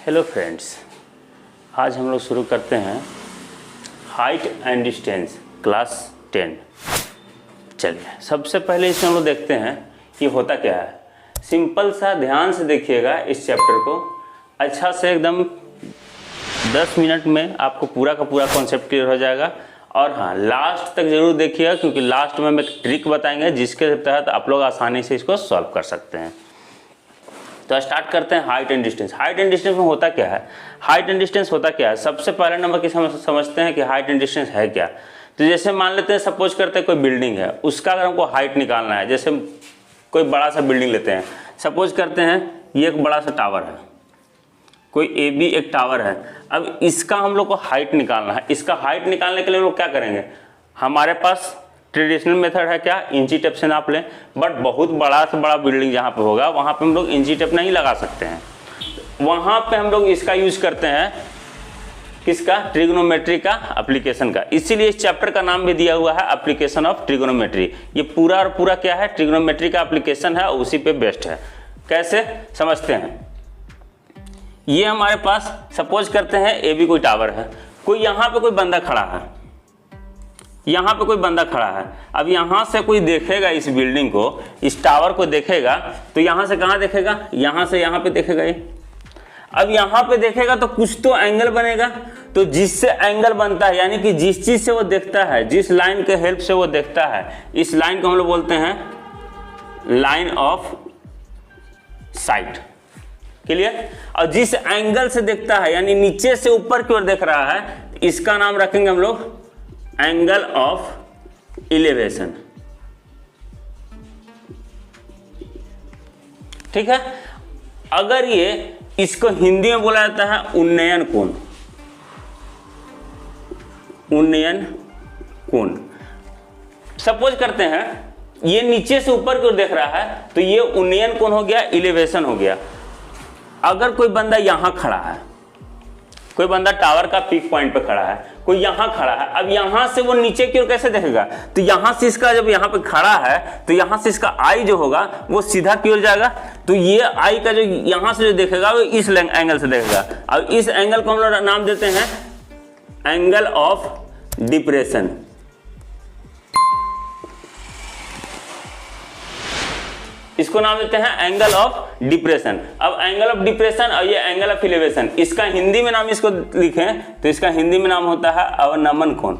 Hello friends, आज हम लोग शुरू करते हैं हाइट एंड डिस्टेंस क्लास 10। चलिए सबसे पहले इसमें हम लोग देखते हैं कि होता क्या है। सिंपल सा ध्यान से देखिएगा इस चैप्टर को, अच्छा से एकदम 10 मिनट में आपको पूरा का पूरा कॉन्सेप्ट क्लियर हो जाएगा। और हाँ, लास्ट तक ज़रूर देखिएगा क्योंकि लास्ट में हम एक ट्रिक बताएंगे जिसके तहत आप लोग आसानी से इसको सॉल्व कर सकते हैं। तो स्टार्ट करते हैं height and distance. Height and distance में होता क्या है, हाइट एंड डिस्टेंस होता क्या है। सबसे पहले नंबर की समझते हैं कि हाइट एंड डिस्टेंस है क्या। तो जैसे मान लेते हैं, सपोज करते हैं कोई बिल्डिंग है, उसका अगर हमको हाइट निकालना है, जैसे कोई बड़ा सा बिल्डिंग लेते हैं, सपोज करते हैं ये एक बड़ा सा टावर है, कोई AB एक टावर है। अब इसका हम लोग को हाइट निकालना है। इसका हाइट निकालने के लिए हम लोग क्या करेंगे, हमारे पास ट्रेडिशनल मेथड है क्या, इंची टेप से नाप लें। बट बहुत बड़ा से बड़ा बिल्डिंग जहाँ पे होगा वहाँ पे हम लोग इंची टेप नहीं लगा सकते हैं, वहाँ पे हम लोग इसका यूज करते हैं, किसका, ट्रिग्नोमेट्री का एप्लीकेशन का। इसीलिए इस चैप्टर का नाम भी दिया हुआ है एप्लीकेशन ऑफ ट्रिग्नोमेट्री। ये पूरा और पूरा क्या है, ट्रिग्नोमेट्री का एप्लीकेशन है, उसी पे बेस्ड है। कैसे समझते हैं, ये हमारे पास सपोज करते हैं AB कोई टावर है, कोई यहाँ पे कोई बंदा खड़ा है, यहाँ पे कोई बंदा खड़ा है। अब यहाँ से कोई देखेगा इस बिल्डिंग को, इस टावर को देखेगा, तो यहाँ से कहाँ देखेगा, यहाँ से यहाँ पे देखेगा ये। अब यहाँ पे देखेगा तो कुछ तो एंगल बनेगा, तो जिससे एंगल बनता है, यानी कि जिस चीज से वो देखता है, जिस लाइन के हेल्प से वो देखता है, इस लाइन को हम लोग बोलते हैं लाइन ऑफ साइट। क्लियर। और जिस एंगल से देखता है, यानी नीचे से ऊपर की ओर देख रहा है, इसका नाम रखेंगे हम लोग एंगल ऑफ इलेवेशन। ठीक है। अगर ये इसको हिंदी में बोला जाता है उन्नयन कोण। उन्नयन कोण। सपोज करते हैं ये नीचे से ऊपर की ओर देख रहा है, तो ये उन्नयन कोण हो गया, इलेवेशन हो गया। अगर कोई बंदा यहां खड़ा है, कोई बंदा टावर का पीक पॉइंट पे खड़ा है, कोई यहां खड़ा है, अब यहां से वो नीचे की ओर कैसे देखेगा, तो यहां से इसका जब यहां पे खड़ा है तो यहां से इसका आई जो होगा वो सीधा की ओर जाएगा, तो ये आई का जो यहां से जो देखेगा वो इस एंगल से देखेगा। अब इस एंगल को हम लोग नाम देते हैं एंगल ऑफ डिप्रेशन। इसको नाम देते हैं एंगल ऑफ डिप्रेशन। अब एंगल ऑफ डिप्रेशन और ये एंगल ऑफ इलेवेशन, इसका हिंदी में नाम इसको लिखें तो इसका हिंदी में नाम होता है अवनमन कोण।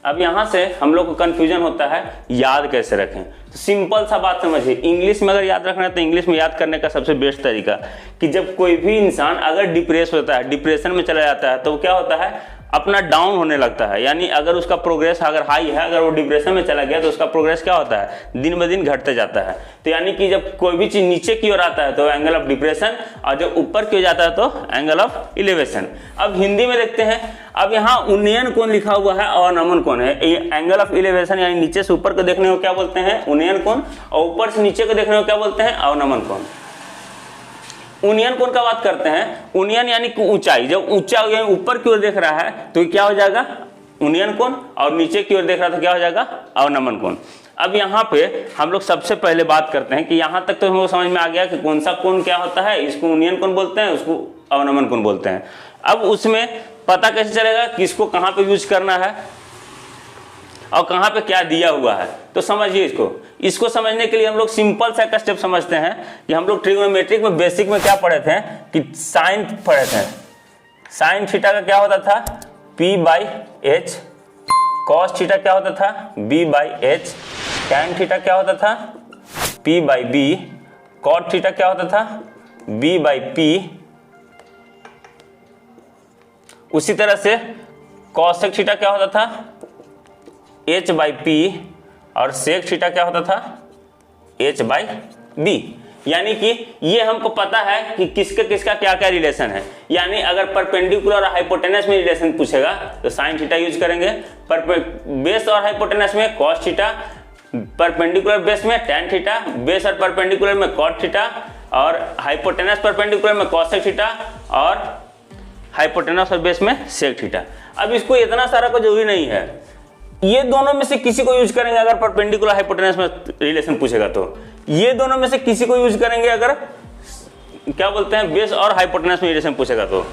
अब यहां से हम लोग को कंफ्यूजन होता है याद कैसे रखें। तो सिंपल सा बात समझिए, इंग्लिश में अगर याद रखना है तो इंग्लिश में याद करने का सबसे बेस्ट तरीका कि जब कोई भी इंसान अगर डिप्रेस होता है, डिप्रेशन में चला जाता है, तो क्या होता है, अपना डाउन होने लगता है। यानी अगर उसका प्रोग्रेस अगर हाई है, अगर वो डिप्रेशन में चला गया तो उसका प्रोग्रेस क्या होता है, दिन ब दिन घटते जाता है। तो यानी कि जब कोई भी चीज नीचे की ओर आता है तो एंगल ऑफ डिप्रेशन, और जब ऊपर की ओर जाता है तो एंगल ऑफ इलेवेशन। अब हिंदी में देखते हैं, अब यहाँ उन्नयन कोण लिखा हुआ है, अवनमन कोण है। एंगल ऑफ इलेवेशन यानी नीचे से ऊपर को देखने को क्या बोलते हैं, उन्नयन कोण, और ऊपर से नीचे को देखने को क्या बोलते हैं, अवनमन कोण। उन्नयन कोण का बात करते हैं, उन्नयन यानी कि ऊंचाई, जब ऊंचा ऊपर की ओर देख रहा है तो क्या हो जाएगा, उन्नयन कोण, और नीचे की ओर देख रहा था क्या हो जाएगा, अवनमन कोण। अब यहाँ पे हम लोग सबसे पहले बात करते हैं कि यहाँ तक तो हमको समझ में आ गया कि कौन सा कोण क्या होता है, इसको उन्नयन कोण बोलते हैं, उसको अवनमन कोण बोलते हैं। अब उसमें पता कैसे चलेगा कि इसको कहाँ पे यूज करना है और कहाँ पे क्या दिया हुआ है, तो समझिए इसको समझने के लिए हम लोग सिंपल सा एक स्टेप समझते हैं कि हम लोग ट्रिग्नोमेट्रिक में बेसिक में क्या पढ़े थे कि साइन पढ़े थे। साइन थीटा का क्या होता था, P/H, कॉस थीटा क्या होता था, B/H, टैन थीटा क्या होता था, P/B, कॉट थीटा क्या होता था, B/P। उसी तरह से कॉसेक थीटा क्या होता था, H/P, और सेक थीटा क्या होता था, H/B। यानी कि ये हमको पता है कि किसका किसका क्या क्या रिलेशन है। यानी अगर परपेंडिकुलर और हाइपोटेनस में रिलेशन पूछेगा तो साइन थीटा यूज करेंगे, बेस और हाइपोटेनस में कॉस थीटा, परपेंडिकुलर बेस में टैन थीटा, बेस और परपेंडिकुलर में कॉट थीटा, और हाइपोटेनस परपेंडिकुलर में कॉसेक थीटा, और हाइपोटेनस और बेस में सेक थीटा। अब इसको इतना सारा को जरूरी नहीं है, ये दोनों में से किसी को यूज करेंगे अगर परपेंडिकुलर हाइपोटेनस में रिलेशन पूछेगा तो। ये दोनों में से किसी को यूज करेंगे अगर क्या बोलते हैं बेस और हाइपोटेनस में इरेशन पूछेगा तो।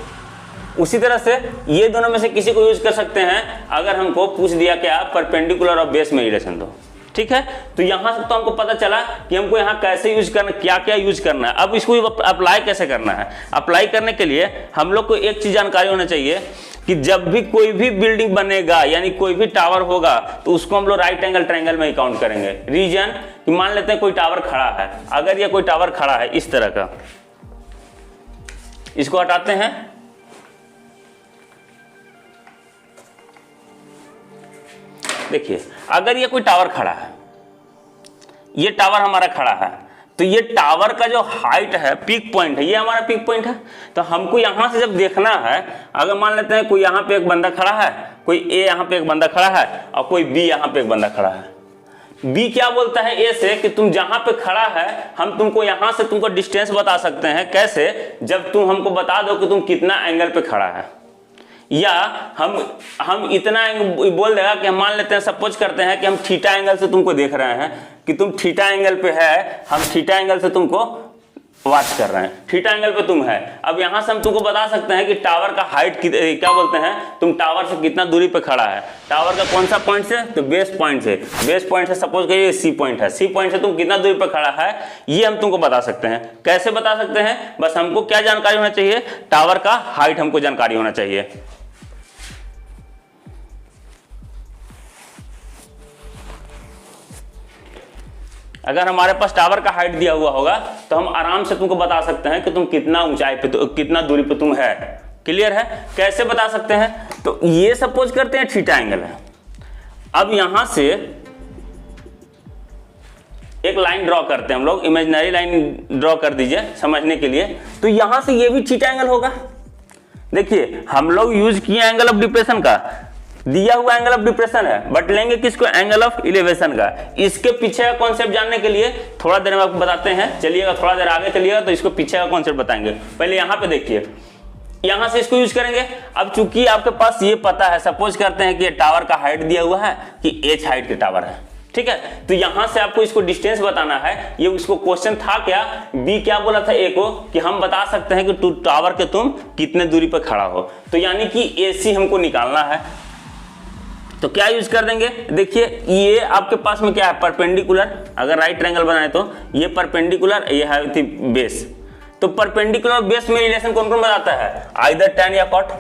उसी तरह से ये दोनों में से किसी को यूज कर सकते हैं अगर हमको पूछ दिया कि आप परपेंडिकुलर और बेस में इरेशन दो। ठीक है, तो यहां से तो हमको पता चला कि हमको यहाँ कैसे यूज करना, क्या क्या यूज करना है। अब इसको अप्लाई कैसे करना है। अप्लाई करने के लिए हम लोग को एक चीज जानकारी होना चाहिए कि जब भी कोई भी बिल्डिंग बनेगा यानी कोई भी टावर होगा तो उसको हम लोग राइट एंगल ट्रायंगल में ही काउंट करेंगे। रीजन कि मान लेते हैं कोई टावर खड़ा है, अगर ये कोई टावर खड़ा है इस तरह का, इसको हटाते हैं, देखिए अगर ये कोई टावर खड़ा है, ये टावर हमारा खड़ा है, तो ये टावर का जो हाइट है, पीक पॉइंट है, ये हमारा पीक पॉइंट है। तो हमको यहां से जब देखना है, अगर मान लेते हैं कोई यहां पे एक बंदा खड़ा है, कोई ए यहां पे एक बंदा खड़ा है और कोई बी यहां पे एक बंदा खड़ा है। बी क्या बोलता है ए से कि तुम जहां पे खड़ा है हम तुमको यहां से तुमको डिस्टेंस बता सकते हैं। कैसे? जब तुम हमको बता दो कि तुम कितना एंगल पे खड़ा है, या हम इतना बोल देगा कि हम मान लेते हैं, सपोज करते हैं कि हम थीटा एंगल से तुमको देख रहे हैं कि तुम थीटा एंगल पे है, हम थीटा एंगल से तुमको वॉच कर रहे हैं, थीटा एंगल पे तुम है। अब यहां से हम तुमको बता सकते हैं कि टावर का हाइट क्या बोलते हैं, तुम टावर से कितना दूरी पे खड़ा है। टावर का कौन सा पॉइंट से? तो बेस पॉइंट से। बेस पॉइंट से सपोज करिए सी पॉइंट है, सी पॉइंट से तुम कितना दूरी पे खड़ा है ये हम तुमको बता सकते हैं। कैसे बता सकते हैं? बस हमको क्या जानकारी होना चाहिए, टावर का हाइट हमको जानकारी होना चाहिए। अगर हमारे पास टावर का हाइट दिया हुआ होगा तो हम आराम से तुमको बता सकते हैं कि तुम कितना ऊंचाई पे, कितना दूरी पे तुम है। क्लियर है? कैसे बता सकते हैं? तो ये सपोज करते हैं थीटा एंगल है। अब यहां से एक लाइन ड्रॉ करते हैं हम लोग, इमेजिनरी लाइन ड्रॉ कर दीजिए समझने के लिए। तो यहां से ये भी थीटा एंगल होगा। देखिए हम लोग यूज किए एंगल ऑफ डिप्रेशन का, दिया हुआ एंगल ऑफ डिप्रेशन है, बट लेंगे किसको? एंगल ऑफ इलेवेशन का। इसके पीछे का कॉन्सेप्ट जानने के लिए थोड़ा देर में आपको बताते हैं। चलिएगा थोड़ा देर आगे चलिएगा तो इसको पीछे का कॉन्सेप्ट बताएंगे। पहले यहाँ पे देखिए, यहां से इसको यूज करेंगे। अब चूंकि आपके पास ये पता है, सपोज करते हैं कि ये टावर का हाइट दिया हुआ है कि एच हाइट के टावर है, ठीक है। तो यहां से आपको इसको डिस्टेंस बताना है। ये उसको क्वेश्चन था क्या, बी क्या बोला था ए को कि हम बता सकते हैं कि टावर के तुम कितने दूरी पर खड़ा हो। तो यानी कि एसी हमको निकालना है, तो क्या यूज कर देंगे? देखिए ये आपके पास में क्या है, परपेंडिकुलर। अगर राइट ट्रायंगल बनाए तो ये परपेंडिकुलर, ये है थी बेस। तो परपेंडिकुलर बेस में रिलेशन कौन कौन बताता है? आइदर tan या cot,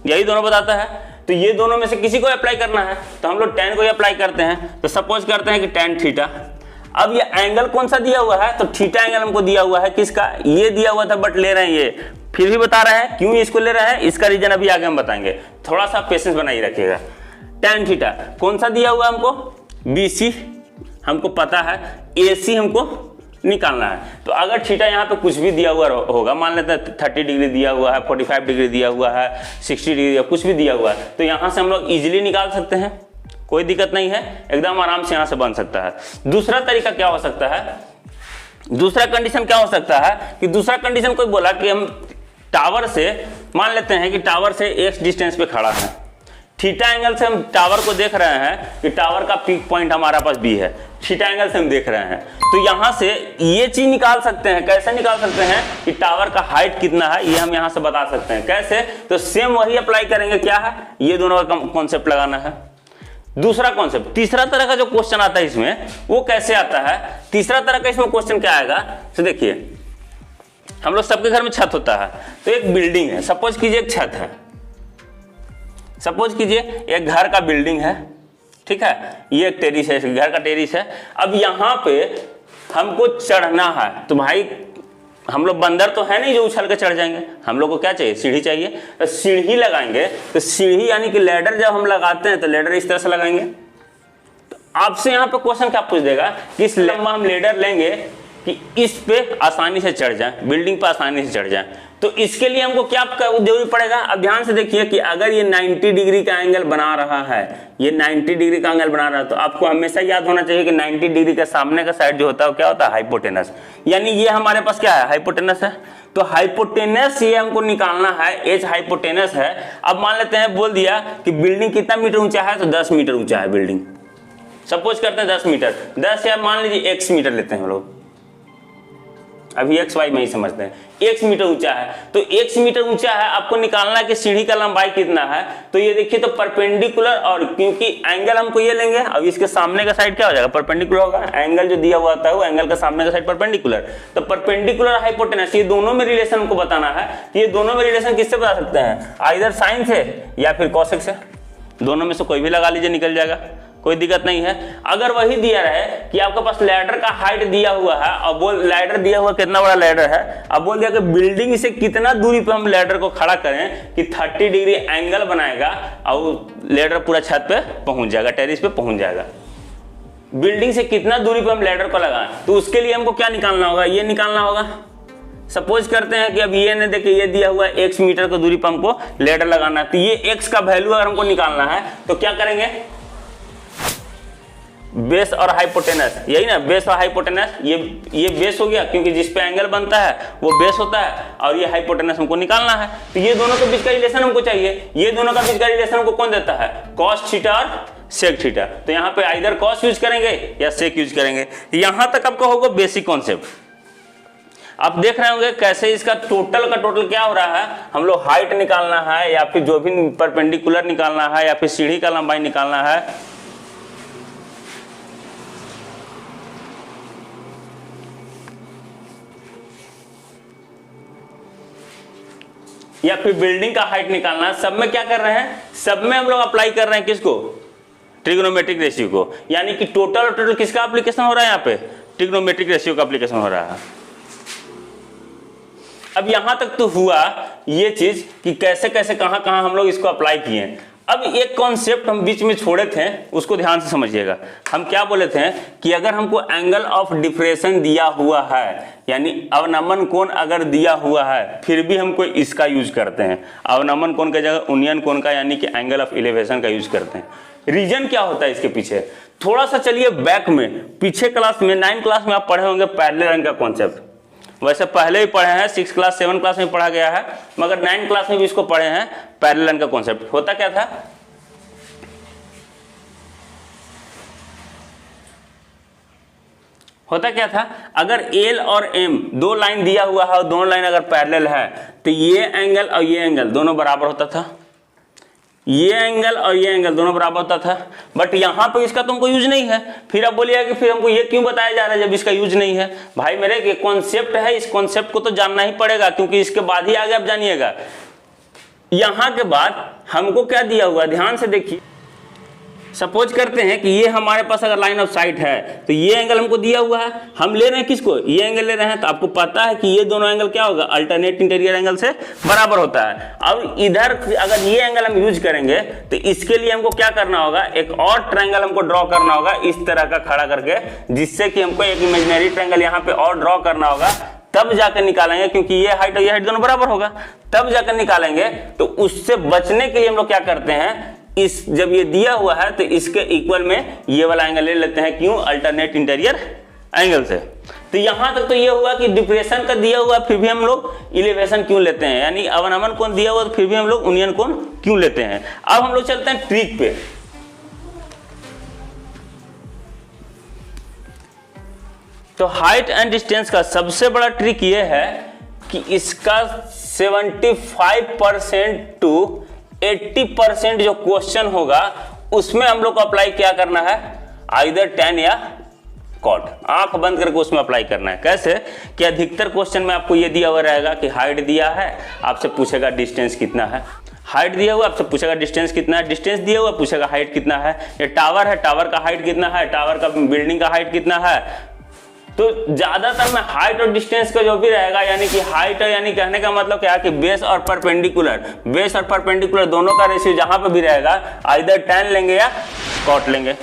यही दोनों बताता है। तो ये दोनों में से किसी को अप्लाई करना है, तो हम लोग tan को ही अप्लाई करते हैं। तो सपोज करते हैं कि tan थीटा। अब ये एंगल कौन सा दिया हुआ है? तो थीटा एंगल हमको दिया हुआ है। किसका? ये दिया हुआ था, बट ले रहे हैं ये, फिर भी बता रहे हैं क्यों इसको ले रहे हैं। इसका रीजन अभी आगे हम बताएंगे, थोड़ा सा पेशेंस बनाइए रखिएगा। tan थीटा कौन सा दिया हुआ है हमको? BC हमको पता है, AC हमको निकालना है। तो अगर थीटा यहाँ पे कुछ भी दिया हुआ होगा, मान लेते हैं 30 डिग्री दिया हुआ है, 45 डिग्री दिया हुआ है, 60 डिग्री या कुछ भी दिया हुआ है, तो यहाँ से हम लोग इजीली निकाल सकते हैं, कोई दिक्कत नहीं है, एकदम आराम से यहाँ से बन सकता है। दूसरा तरीका क्या हो सकता है, दूसरा कंडीशन क्या हो सकता है कि दूसरा कंडीशन कोई बोला कि हम टावर से, मान लेते हैं कि टावर से x डिस्टेंस पे खड़ा है, थीटा एंगल से हम टावर को देख रहे हैं कि टावर का पीक पॉइंट हमारा पास B है, थीटा एंगल से हम देख रहे हैं। तो यहाँ से ये चीज निकाल सकते हैं। कैसे निकाल सकते हैं कि टावर का हाइट कितना है, ये हम यहाँ से बता सकते हैं। कैसे? तो सेम वही अप्लाई करेंगे। क्या है? ये दोनों का कॉन्सेप्ट लगाना है। दूसरा कॉन्सेप्ट, तीसरा तरह का जो क्वेश्चन आता है इसमें, वो कैसे आता है? तीसरा तरह का इसमें क्वेश्चन क्या आएगा? तो देखिए हम लोग सबके घर में छत होता है, तो एक बिल्डिंग है, सपोज कीजिए एक छत है, सपोज कीजिए एक घर का बिल्डिंग है, ठीक है, ये एक टेरिस है, घर का टेरिस है। अब यहाँ पे हमको चढ़ना है, तो भाई हम लोग बंदर तो है नहीं जो उछल के चढ़ जाएंगे, हम लोग को क्या चाहिए? सीढ़ी चाहिए। तो सीढ़ी लगाएंगे, तो सीढ़ी यानी कि लैडर जब हम लगाते हैं तो लैडर इस तरह से लगाएंगे। तो आपसे यहाँ पे क्वेश्चन क्या पूछ देगा कि इस लंबा हम लैडर लेंगे कि इस पे आसानी से चढ़ जाए, बिल्डिंग पे आसानी से चढ़ जाए। तो इसके लिए हमको क्या जरूरी पड़ेगा? अब ध्यान से देखिए कि अगर ये 90 डिग्री का एंगल बना रहा है, ये 90 डिग्री का एंगल बना रहा है, तो आपको हमेशा याद होना चाहिए कि 90 डिग्री का सामने का साइड जो होता है वो क्या होता है? हाइपोटेनस। यानी ये हमारे पास क्या है? हाइपोटेनस है। तो हाइपोटेनस ये हमको निकालना है, एच हाइपोटेनस है। अब मान लेते हैं बोल दिया कि बिल्डिंग कितना मीटर ऊंचा है, तो 10 मीटर ऊंचा है बिल्डिंग। सपोज करते हैं 10 मीटर, 10 या मान लीजिए x मीटर लेते हैं हम लोग, अभी x y में ही समझते हैं, x मीटर ऊंचा है, तो x मीटर ऊंचा है, आपको निकालना है कि सीढ़ी का लंबाई कितना है। तो ये देखिए, तो परपेंडिकुलर, और क्योंकि एंगल हमको ये लेंगे, अब इसके सामने का साइड क्या हो जाएगा, परपेंडिकुलर होगा, एंगल जो दिया हुआ होता है वो एंगल का सामने का साइड परपेंडिकुलर, तो परपेंडिकुलर हाइपोटेनस, ये दोनों में रिलेशन हमको बताना है। ये दोनों में रिलेशन किससे बता सकते हैं, आइदर साइन से या फिर कॉसेक से, दोनों में से कोई भी लगा लीजिए, निकल जाएगा, कोई दिक्कत नहीं है। अगर वही दिया रहे कि आपके पास लैडर का हाइट दिया हुआ है, और वो लैडर दिया हुआ कितना बड़ा लैडर है, अब बोल दिया कि बिल्डिंग से कितना दूरी पे हम लैडर को खड़ा करें कि 30 डिग्री एंगल बनाएगा और लैडर पूरा छत पे पहुंच जाएगा, टेरिस पे पहुंच जाएगा। बिल्डिंग से कितना दूरी पे हम लैडर को लगाएं, तो उसके लिए हमको क्या निकालना होगा, ये निकालना होगा। सपोज करते हैं कि अब ये ने देखिए, ये दिया हुआ है x मीटर की दूरी पर हमको लैडर लगाना है, तो ये x का वैल्यू अगर हमको निकालना है तो क्या करेंगे, बेस और हाइपोटेनस, यही ना, बेस और हाइपोटेनस, ये बेस हो गया क्योंकि जिस पे एंगल बनता है वो बेस होता है, और ये हाइपोटेनस हमको निकालना है। तो ये दोनों के बीच का रिलेशन हमको चाहिए, ये दोनों का बीच का रिलेशन हमको कौन देता है, कॉस थीटा और सेक थीटा। तो यहाँ पे आइदर कॉस यूज करेंगे या सेक यूज करेंगे। यहां तक आपका होगा बेसिक कॉन्सेप्ट। आप देख रहे होंगे कैसे इसका टोटल का टोटल क्या हो रहा है, हम लोग हाइट निकालना है या फिर जो भी परपेंडिकुलर निकालना है या फिर सीढ़ी का लंबाई निकालना है, या फिर बिल्डिंग का हाइट निकालना है, सब में क्या कर रहे हैं, सब में हम लोग अप्लाई कर रहे हैं किसको, ट्रिग्नोमेट्रिक रेशियो को। यानी कि टोटल और टोटल किसका एप्लीकेशन हो रहा है, यहाँ पे ट्रिग्नोमेट्रिक रेशियो का एप्लीकेशन हो रहा है। अब यहां तक तो हुआ ये चीज कि कैसे कैसे कहां कहां हम लोग इसको अप्लाई किए। अब एक कॉन्सेप्ट हम बीच में छोड़े थे, उसको ध्यान से समझिएगा। हम क्या बोले थे कि अगर हमको एंगल ऑफ डिफ्रेशन दिया हुआ है, यानी अवनमन कोण अगर दिया हुआ है, फिर भी हमको इसका यूज करते हैं, अवनमन कोण की जगह उन्नयन कोण का यानी कि एंगल ऑफ इलेवेशन का यूज करते हैं। रीजन क्या होता है इसके पीछे, थोड़ा सा चलिए बैक में, पीछे क्लास में 9 क्लास में आप पढ़े होंगे पैरेलल का कॉन्सेप्ट। वैसे पहले ही पढ़े हैं, 6 क्लास 7 क्लास में पढ़ा गया है, मगर 9 क्लास में भी इसको पढ़े हैं। पैरेलल का कॉन्सेप्ट होता क्या था, होता क्या था, अगर L और M दो लाइन दिया हुआ है और दोनों लाइन अगर पैरेलल है तो ये एंगल और ये एंगल दोनों बराबर होता था, ये एंगल और ये एंगल दोनों बराबर होता था। बट यहाँ पे इसका तुमको यूज नहीं है। फिर आप बोलिएगा कि फिर हमको ये क्यों बताया जा रहा है जब इसका यूज नहीं है। भाई मेरे ये कॉन्सेप्ट है, इस कॉन्सेप्ट को तो जानना ही पड़ेगा, क्योंकि इसके बाद ही आगे आप जानिएगा। यहाँ के बाद हमको क्या दिया हुआ, ध्यान से देखिए। सपोज करते हैं कि ये हमारे पास अगर लाइन ऑफ साइट है तो ये एंगल हमको दिया हुआ है, हम ले रहे हैं किसको, ये एंगल ले रहे हैं, तो आपको पता है कि ये दोनों एंगल क्या होगा, अल्टरनेट इंटीरियर एंगल से बराबर होता है। अब इधर अगर ये एंगल हम यूज करेंगे तो इसके लिए हमको क्या करना होगा, एक और ट्रायंगल हमको ड्रॉ करना होगा इस तरह का खड़ा करके, जिससे कि हमको एक इमेजिनरी ट्रायंगल यहाँ पे और ड्रॉ करना होगा, तब जाकर निकालेंगे, क्योंकि ये हाइट और ये हाइट दोनों बराबर होगा, तब जाकर निकालेंगे। तो उससे बचने के लिए हम लोग क्या करते हैं, इस जब ये दिया हुआ है तो इसके इक्वल में ये वाला एंगल ले लेते हैं, क्यों, अल्टरनेट इंटीरियर एंगल से। तो यहां तक तो ये हुआ कि डिप्रेशन का दिया हुआ फिर भी हम लोग इलेवेशन क्यों लेते हैं, यानी अवनमन कोण दिया हुआ तो फिर भी हम लोग उन्नयन कोण क्यों लेते हैं। अब हम लोग चलते हैं ट्रिक पे। तो हाइट एंड डिस्टेंस का सबसे बड़ा ट्रिक ये है कि इसका 75% टू 80% जो क्वेश्चन होगा उसमें हम लोग को अप्लाई क्या करना है, आइदर tan या cot, आंख बंद करके उसमें अप्लाई करना है। कैसे कि अधिकतर क्वेश्चन में आपको ये दिया हुआ रहेगा कि हाइट दिया है, आपसे पूछेगा डिस्टेंस कितना है, हाइट दिया हुआ आपसे पूछेगा डिस्टेंस कितना है, डिस्टेंस दिया हुआ पूछेगा हाइट कितना है। ये टावर है, टावर का हाइट कितना है, टावर का बिल्डिंग का हाइट कितना है। तो ज्यादातर में हाइट और डिस्टेंस का जो भी रहेगा, यानी कि हाइट यानी कहने का मतलब क्या है कि बेस और परपेंडिकुलर, बेस और परपेंडिकुलर दोनों का रेशियो जहां पे भी रहेगा आइदर tan लेंगे या cot लेंगे।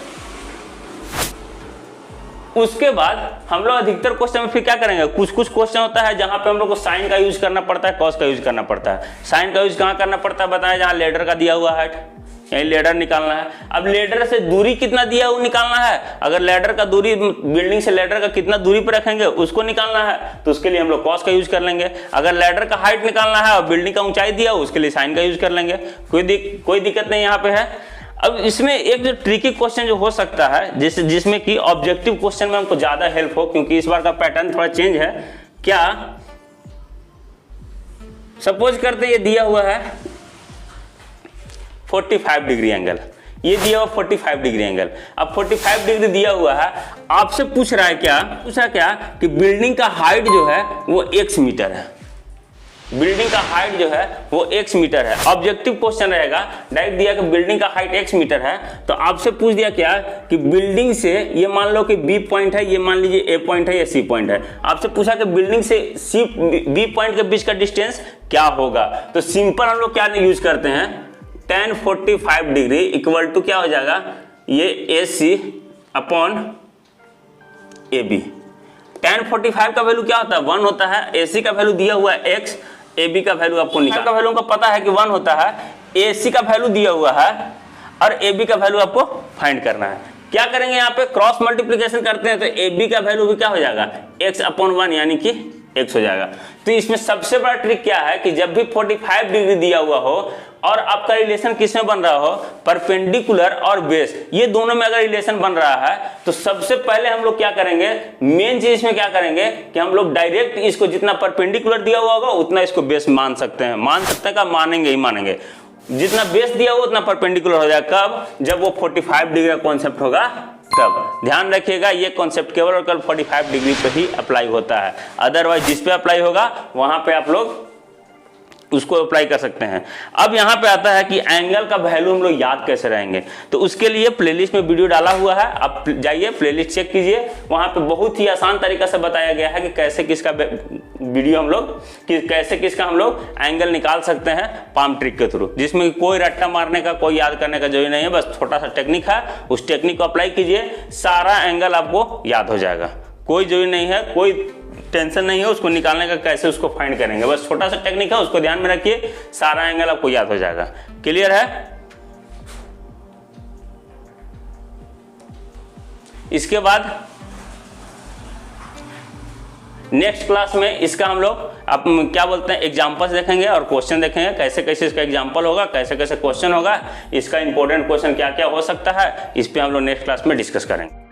उसके बाद हम लोग अधिकतर क्वेश्चन में फिर क्या करेंगे, कुछ कुछ क्वेश्चन होता है जहां पे हम लोग को साइन का यूज करना पड़ता है, कॉस का यूज करना पड़ता है। साइन का यूज कहां करना पड़ता है बताएं, जहां लेडर का दिया हुआ हाइट, यही लेडर निकालना है। अब लेडर से दूरी कितना दिया वो निकालना है, अगर लेडर का दूरी बिल्डिंग से लेडर का कितना दूरी पर रखेंगे उसको निकालना है, तो उसके लिए हम लोग कॉस का यूज कर लेंगे। अगर लेडर का हाइट निकालना है और बिल्डिंग का ऊंचाई दिया उसके लिए साइन का यूज कर लेंगे, कोई दिक्कत नहीं यहाँ पे है। अब इसमें एक जो ट्रिकी क्वेश्चन जो हो सकता है जिसमें कि ऑब्जेक्टिव क्वेश्चन में हमको ज्यादा हेल्प हो, क्योंकि इस बार का पैटर्न थोड़ा चेंज है। क्या सपोज करते ये दिया हुआ है 45 डिग्री एंगल, ये दिया हुआ 45 डिग्री एंगल। अब 45 डिग्री दिया हुआ है, आपसे पूछ रहा है क्या कि बिल्डिंग का हाइट जो है वो x मीटर है, बिल्डिंग का हाइट जो है वो x मीटर है। ऑब्जेक्टिव क्वेश्चन रहेगा, डायरेक्ट दिया कि बिल्डिंग का हाइट x मीटर है, तो आपसे पूछ दिया क्या कि बिल्डिंग से, ये मान लो कि B पॉइंट है, ये मान लीजिए A पॉइंट है, ये C पॉइंट है। आपसे पूछा कि बिल्डिंग से B पॉइंट के बीच का डिस्टेंस क्या होगा, तो सिंपल हम लोग क्या यूज करते हैं, tan 45 डिग्री इक्वल टू क्या हो जाएगा, ये AC अपॉन AB। tan 45 का वैल्यू क्या होता है, 1 होता है। AC का वैल्यू दिया हुआ है x, AB का वैल्यू आपको निकालना का वैल्यू को पता है कि 1 होता है, AC का वैल्यू दिया हुआ है और AB का वैल्यू आपको फाइंड करना है। क्या करेंगे, यहाँ पे क्रॉस मल्टीप्लिकेशन करते हैं तो AB का वैल्यू भी क्या हो जाएगा, x अपॉन 1 यानी कि x हो जाएगा। तो इसमें सबसे बड़ा ट्रिक क्या है कि जब भी 45 डिग्री दिया हुआ हो और आपका रिलेशन किस में बन रहा हो, परपेंडिकुलर और बेस, ये दोनों में अगर रिलेशन बन रहा है तो सबसे पहले हम लोग क्या करेंगे, मेन चीज में क्या करेंगे कि हम लोग डायरेक्ट इसको जितना परपेंडिकुलर दिया हुआ होगा उतना इसको बेस मान सकते हैं। का मानेंगे ही मानेंगे, जितना बेस दिया हुआ उतना परपेंडिकुलर हो जाएगा। कब, जब वो 45 डिग्री का कॉन्सेप्ट होगा तब। ध्यान रखिएगा ये कॉन्सेप्ट केवल और केवल 45 डिग्री पे ही अप्लाई होता है, अदरवाइज जिस पे अप्लाई होगा वहां पे आप लोग उसको अप्लाई कर सकते हैं। अब यहाँ पे आता है कि एंगल का वैल्यू हम लोग याद कैसे रहेंगे, तो उसके लिए प्लेलिस्ट में वीडियो डाला हुआ है, आप जाइए प्लेलिस्ट चेक कीजिए, वहाँ पे बहुत ही आसान तरीका से बताया गया है कि कैसे किसका वीडियो हम लोग कैसे किसका हम लोग एंगल निकाल सकते हैं पाम ट्रिक के थ्रू, जिसमें कोई रट्टा मारने का कोई याद करने का जरूरी नहीं है, बस छोटा सा टेक्निक है, उस टेक्निक को अप्लाई कीजिए, सारा एंगल आपको याद हो जाएगा। कोई जरूरी नहीं है, कोई टेंशन नहीं है उसको निकालने का, कैसे उसको फाइंड करेंगे, बस छोटा सा टेक्निक है, उसको ध्यान में रखिए, सारा एंगल आपको याद हो जाएगा। क्लियर है? इसके बाद नेक्स्ट क्लास में इसका हम लोग आप क्या बोलते हैं एग्जांपल्स देखेंगे और क्वेश्चन देखेंगे, कैसे कैसे इसका एग्जांपल होगा, कैसे कैसे क्वेश्चन होगा, इसका इंपॉर्टेंट क्वेश्चन क्या क्या हो सकता है, इस पे हम लोग नेक्स्ट क्लास में डिस्कस करेंगे।